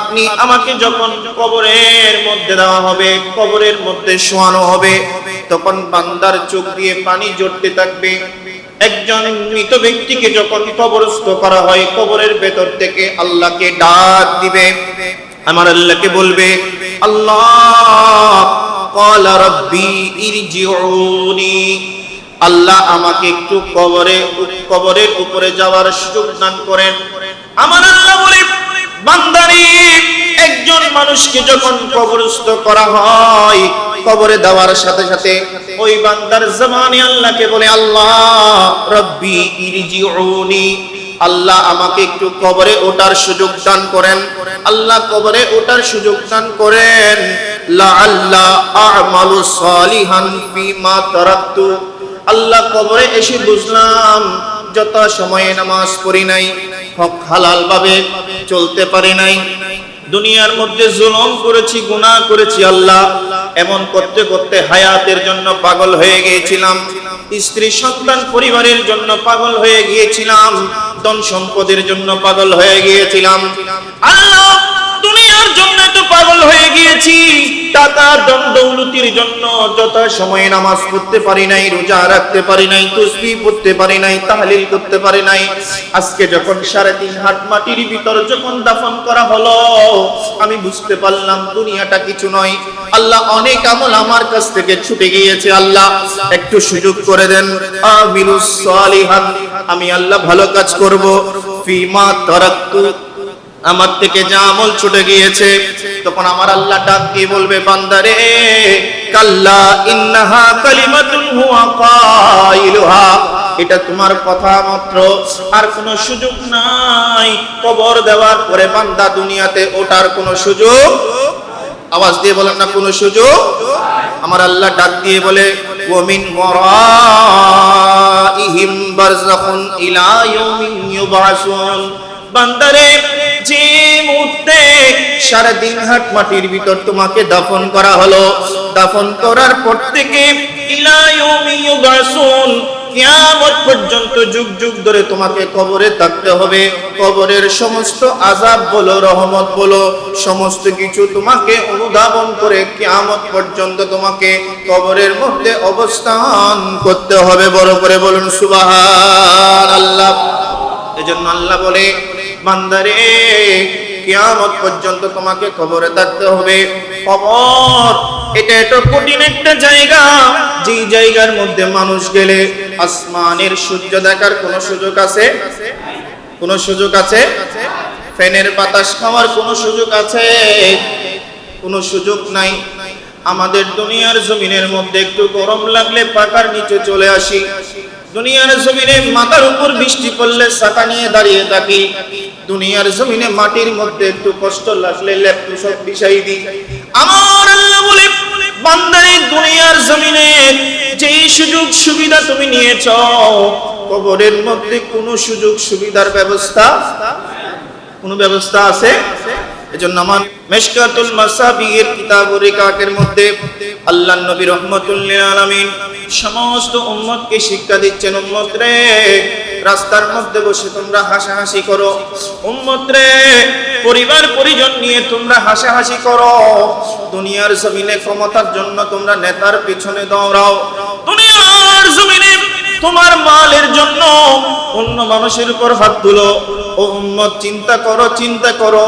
আপনি আমাকে যখন কবরের মধ্যে দেওয়া হবে, কবরের মধ্যে শোয়ানো হবে, তখন বান্দার চোখ দিয়ে পানি ঝরতে থাকবে। একজন মৃত ব্যক্তিকে যখন কবরস্থ করা হয়, কবরের ভেতর থেকে আল্লাহকে ডাক দিবে, আমার আল্লাহকে বলবে, আল্লাহ ক্বালা রাব্বি ইরজিউনি, আল্লাহ আমাকে একটু কবরের উপরে যাওয়ার সুযোগ দান করেন। আমার আল্লাহ বলে, বান্দারে, একজন মানুষকে যখন কবরস্থ করা হয়, কবরে দেওয়ার সাথে সাথে ওই বান্দার জবানে আল্লাহকে বলে, আল্লাহ রাব্বি ইরজিউনি, আল্লাহ আমাকে একটু কবরে ওঠার সুযোগ দান করেন, আল্লাহ কবরে ওঠার সুযোগ দান করেন, লাআল্লা আ'মালু সালিহান ফিমা তারাকতু, আল্লাহ কবরে এসে বুঝলাম যত সময়ে নামাজ পড়ি নাই, হক হালাল ভাবে চলতে পারি নাই, দুনিয়ার মধ্যে জুলুম করেছি, গুনাহ করেছি, আল্লাহ এমন করতে করতে হায়াতের জন্য পাগল হয়ে গিয়েছিলাম, স্ত্রী সন্তান পরিবারের জন্য পাগল হয়ে গিয়েছিলাম, ধন সম্পদের জন্য পাগল হয়ে গিয়েছিলাম, আল্লাহ দুনিয়ার জন্য তো পাগল হয়ে গিয়েছি, টাকা ধন দৌলতির জন্য যত সময়ে নামাজ পড়তে পারি নাই, রোজা রাখতে পারি নাই, তাসবিহ পড়তে পারি নাই, তাহলিল করতে পারি নাই। আজকে যখন 3.5 হাত মাটির ভিতর যখন দাফন করা হলো, আমি বুঝতে পারলাম দুনিয়াটা কিছু নয়, আল্লাহ অনেক আমল আমার কাছ থেকে ছুটে গিয়েছে, আল্লাহ একটু সুযোগ করে দেন, আমিলুস সালিহান, আমি আল্লাহ ভালো কাজ করব, ফিমা তারাকতু, আমার থেকে যা আমল ছুটে গিয়েছে। তখন আমার আল্লাহ ডাক দিয়ে বলবে, বান্দারে, কাল্লা ইন্নাহা কালিমাতুন হুয়া কাইলুহা, এটা তোমার কথা মাত্র, আর কোনো সুযোগ নাই। কবর দেওয়ার পরে বান্দা দুনিয়াতে ওঠার কোনো সুযোগ, আওয়াজ দিয়ে বলেন না, কোনো সুযোগ। আমার আল্লাহ ডাক দিয়ে বলে, ওয়া মিন ওয়ারাইহিম বারযাখুন ইলা ইয়াউমিন ইউবআসুন, বান্দারে, যে মুহূর্তে 3.5 হাত মাটির ভিতর তোমাকে দাফন করা হলো, দাফন করার পর থেকে ইলা ইয়াউমি ইউবআসুন, কিয়ামত পর্যন্ত যুগ যুগ ধরে তোমাকে কবরে থাকতে হবে। কবরের সমস্ত আযাব বলো, রহমত বলো, সমস্ত কিছু তোমাকে অনুধাবন করে কিয়ামত পর্যন্ত তোমাকে কবরের মধ্যে অবস্থান করতে হবে। বড় করে বলুন সুবহানাল্লাহ। এজন্য আল্লাহ বলে, বান্দারে, কিয়ামত পর্যন্ত তোমাকে কবরে থাকতে হবে। কবর এটা এত কঠিন একটা জায়গা, যে জায়গার মধ্যে মানুষ গেলে আসমানের সূর্য দেখার কোনো সুযোগ আছে? কোনো সুযোগ আছে? ফ্যানের বাতাস খাওয়ার কোনো সুযোগ আছে? কোনো সুযোগ নাই। আমাদের দুনিয়ার জমিনের মধ্যে একটু গরম লাগলে পাকার নিচে চলে আসি, দুনিয়ার জমিনে মাথার উপর বৃষ্টি পড়লে ছাতা নিয়ে দাঁড়িয়ে থাকি, দুনিয়ার জমিনে মাটির মধ্যে একটু কষ্ট লাগলে লেপটু সব বিছাই দিই। আমার আল্লাহ বলে, বান্দারে, দুনিয়ার জমিনে যেই সুযোগ সুবিধা তুমি নিয়েছো, কবরের মধ্যে কোনো সুযোগ সুবিধার ব্যবস্থা, কোনো ব্যবস্থা আছে? এজন্য আমার মিশকাতুল মাসাবির কিতাবুর রিকাকের মধ্যে আল্লাহর নবী রাহমাতুল লিল আলামিন সমস্ত উম্মতকে শিক্ষা দিচ্ছেন, উম্মত রে, রাস্তার মধ্যে বসে তোমরা হাসাহাসি করো, উম্মত রে, পরিবার পরিজন নিয়ে তোমরা হাসাহাসি করো, দুনিয়ার জমিনে ক্ষমতার জন্য তোমরা নেতার পিছনে দৌড়াও, দুনিয়ার জমিনে তোমার মালের জন্য অন্য মানুষের উপর হাত তুলো। ও উম্মত, চিন্তা করো, চিন্তা করো,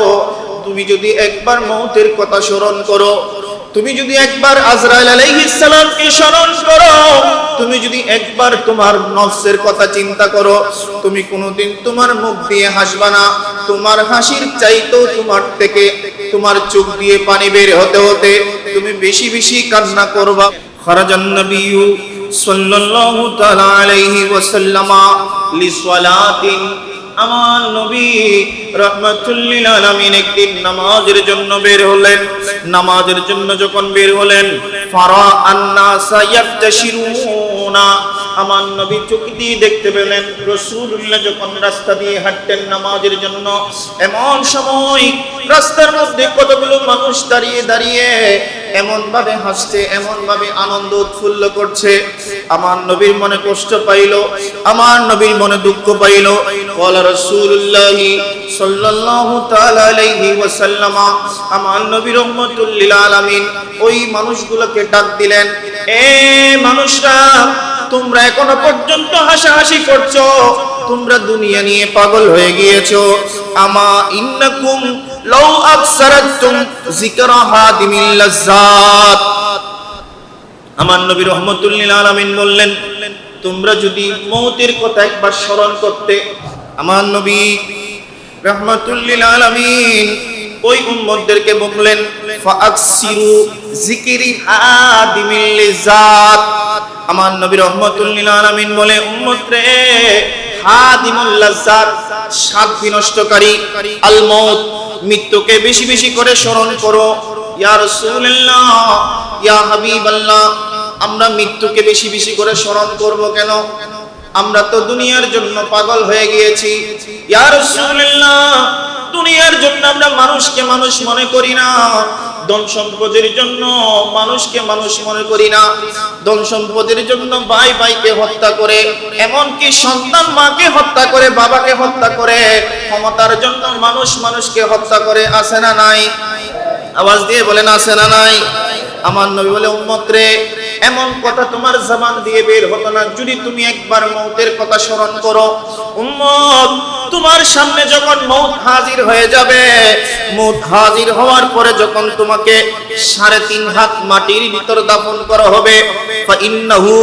তুমি যদি একবার মৌতের কথা স্মরণ করো, তুমি যদি একবার আজরাইল আলাইহিস সালামকে স্মরণ করো, তুমি যদি একবার তোমার নফসের কথা চিন্তা করো, তুমি কোনোদিন তোমার মুখ দিয়ে হাসবা না, তোমার হাসির চাইতেও তোমার থেকে তোমার চোখ দিয়ে পানি বের হতে হতে তুমি বেশি বেশি কান্না করবা। খারাজান নবিয়্যু সাল্লাল্লাহু তাআলা আলাইহি ওয়াসাল্লাম লিসালাতিন, আমার নবী রাহমাতুল লিল আলামিন একদিন নামাজের জন্য বের হলেন। নামাজের জন্য যখন বের হলেন, ফারা আন-নাসা ইয়াফতাশিরুনা, আমার নবী চোখ দিয়ে দেখতে পেলেন রাসূলুল্লাহ যখন রাস্তা দিয়ে হাঁটতেন নামাজের জন্য, এমন সময় রাস্তার মধ্যে কতগুলো মানুষ দাঁড়িয়ে দাঁড়িয়ে এমন ভাবে হাসছে, এমন ভাবে আনন্দ উৎফুল্ল করছে। আমার নবীর মনে কষ্ট পাইল, আমার নবীর মনে দুঃখ পাইল। ওয়ালা রাসূলুল্লাহ সাল্লাল্লাহু তাআলা আলাইহি ওয়াসাল্লাম, আমার নবী রাহমাতুল লিল আলামিন ওই মানুষগুলোকে ডাক দিলেন, এ মানুষরা, তোমরা এখনো পর্যন্ত হাসাহাসি করছো, তোমরা দুনিয়া নিয়ে পাগল হয়ে গিয়েছো। আমা ইন্নাকুম লাউ আকসারাতুম যিকরা হাদিমিল লাজ্জাত। আমার নবী রাহমাতুল লিল আলামিন বললেন, তোমরা যদি মওতের কথা একবার স্মরণ করতে। আমার নবী রাহমাতুল লিল আলামিন ওই উম্মতদেরকে বললেন, ফাআকসিরু যিকরি হাদিমিল লাজ্জাত। আমার নবী রাহমাতুল লিল আলামিন বলে, উম্মত রে, হাদিমুল লাজ্জাত, স্বাদ বিনষ্টকারী, আল মউত, মৃত্যুকে বেশি বেশি করে স্মরণ করো। ইয়া রাসূলুল্লাহ, ইয়া হাবিবাল্লাহ, আমরা মৃত্যুকে বেশি বেশি করে স্মরণ করব কেন? আমরা তো দুনিয়ার জন্য পাগল হয়ে গিয়েছি। ইয়া রাসূলুল্লাহ, দুনিয়ার জন্য আমরা মানুষকে মানুষ মনে করি না, ধন সম্পদের জন্য মানুষকে মানুষ মনে করি না, ধন সম্পদের জন্য ভাই ভাইকে হত্যা করে, এমনকি সন্তান মাকে হত্যা করে, বাবাকে হত্যা করে, ক্ষমতার জন্য মানুষ মানুষকে হত্যা করে। আছে না নাই? আওয়াজ দিয়ে বলেন, আছে না নাই? আমার নবী বলে, উম্মত রে, এমন কথা তোমার জবান দিয়ে বের হতো না যদি তুমি একবার মওতের কথা স্মরণ করো। উম্মত, তোমার সামনে যখন মওত হাজির হয়ে যাবে, মওত হাজির হওয়ার পরে যখন তোমাকে 3.5 হাত মাটির ভিতর দাফন করা হবে, ফা ইন্নাহু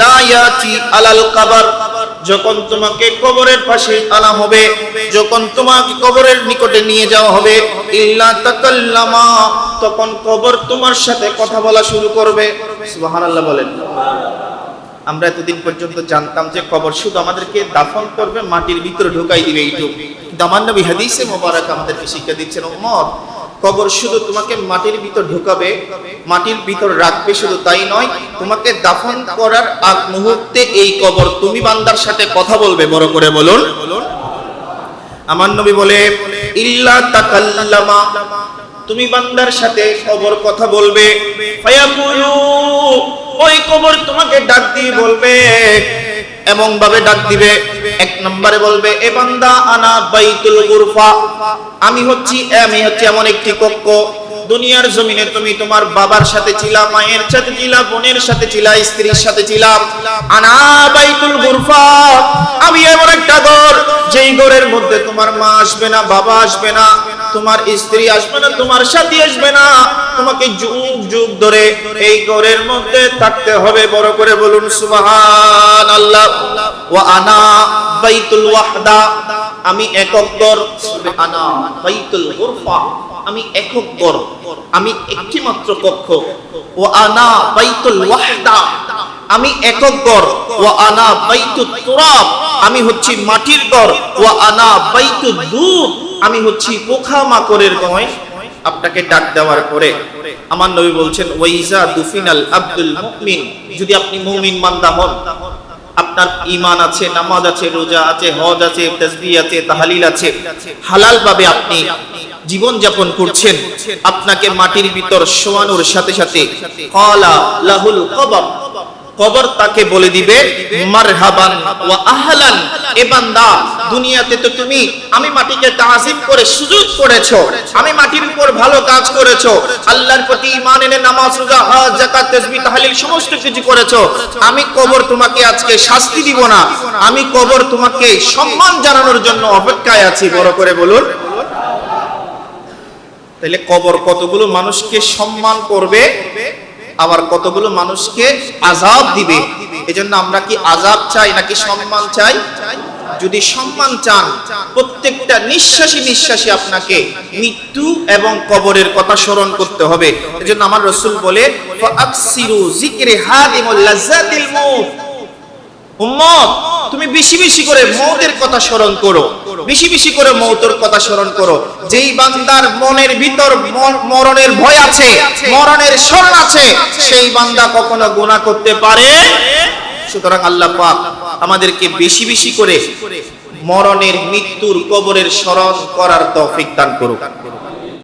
লা ইয়াতি আলাল কবর, যখন তোমাকে কবরের পাশে আনা হবে, যখন তোমাকে কবরের নিকটে নিয়ে যাওয়া হবে, ইল্লা তাকাল্লামা, তখন কবর তোমার সাথে কথা বলা শুরু করবে। সুবহানাল্লাহ বলেন। আমরা এতদিন পর্যন্ত জানতাম যে কবর শুধু আমাদেরকে দাফন করবে, মাটির ভিতরে ঢুকাই দিবে, এইটুকু। কিন্তু আমার নবী হাদিসে মোবারক আমাদেরকে শিক্ষা দিচ্ছেন, উম্মত, কবর শুধু তোমাকে মাটির ভিতর ঢুকাবে, মাটির ভিতর রাখবে, শুধু তাই নয়, তোমাকে দাফন করার আগ মুহূর্তে এই কবর তুমি বান্দার সাথে কথা বলবে। বড় করে বলুন। আমার নবী বলে, ইল্লা তাকাল্লামা, তুমি বান্দার সাথে কবর কথা বলবে। ফায়াকুলু, ওই কবর তোমাকে ডাক দিয়ে বলবে, এমন ভাবে ডাক দিবে। 1 নম্বরে বলবে, এ বান্দা, আনা বাইতুল গুরফা, আমি হচ্ছি এমন একটি কক্ষ। দুনিয়ার জমিনে তুমি তোমার বাবার সাথে ছিলা, মায়ের সাথে ছিলা, বোনের সাথে ছিলা, স্ত্রীর সাথে ছিলা। আনা বাইতুল গুরফা, আমি এমন একটা ঘর, যেই ঘরের মধ্যে তোমার মা আসবে না, বাবা আসবে না, তোমার স্ত্রী আসবে না, তোমার সাথী আসবে না, তোমাকে যুগ যুগ ধরে এই ঘরের মধ্যে থাকতে হবে। বড় করে বলুন সুবহানাল্লাহ। ওয়া আনা বাইতুল ওয়াহদা, আমি একক ঘর। আনা বাইতুল গুরফা, আমি একক ঘর, আমি একটি মাত্র কক্ষ। ওয়া আনা বাইতুল ওয়াহদা, আমি একক ঘর। ওয়া আনা বাইতুত তুরাব, আমি হচ্ছি মাটির ঘর। ওয়া আনা বাইতুদ দুর, আমি হচ্ছি পোকামাকড়ের ঘর। আপনাকে ডাক দেওয়ার পরে আমার নবী বলছেন, ওয়াইজা দুফিনাল আব্দুল মুমিন, যদি আপনি মুমিন বান্দা হন, আপনার ঈমান আছে, নামাজ আছে, রোজা আছে, হজ আছে, তাসবিহ আছে, তাহলিল আছে, হালাল ভাবে আপনি জীবন যাপন করছেন, আপনাকে মাটির ভিতর শোয়ানোর সাথে সাথে ক্বালা লাহুল কবর, কবর তাকে বলে দিবে, মারহাবান ওয়া আহলান, এ বান্দা, দুনিয়াতে তো তুমি আমি মাটিকে তাজিম করে সুজুদ করেছো, আমি মাটির উপর ভালো কাজ করেছো, আল্লাহর প্রতি ঈমান এনে নামাজ, রোজা, হজ, যাকাত, তাসবিহ, তাহলিল সমস্ত কিছু করেছো। আমি কবর তোমাকে আজকে শাস্তি দিব না, আমি কবর তোমাকে সম্মান জানানোর জন্য অপেক্ষায় আছি। বড় করে বলুন। তাহলে কবর কতগুলো মানুষকে সম্মান করবে, আবার কতগুলো মানুষকে আযাব দিবে। এজন্য আমরা কি আযাব চাই নাকি সম্মান চাই? যদি সম্মান চান, প্রত্যেকটা নিঃশ্বাসে নিঃশ্বাসে আপনাকে মৃত্যু এবং কবরের কথা স্মরণ করতে হবে। এজন্য আমার রাসূল বলে, ফাআকসিরু যিকরি হাদিমুল লাজ্জাতিল মউত, উম্মত, তুমি বেশি বেশি করে মওতের কথা স্মরণ করো, বেশি বেশি করে মওতের কথা স্মরণ করো। যেই বান্দার মনের ভিতর মরণের ভয় আছে, মরণের স্মরণ আছে, সেই বান্দা কখনো গুনাহ করতে পারে সুতরাং আল্লাহ পাক আমাদেরকে বেশি বেশি করে মরণের, মৃত্যুর, কবরের স্মরণ করার তৌফিক দান করুক।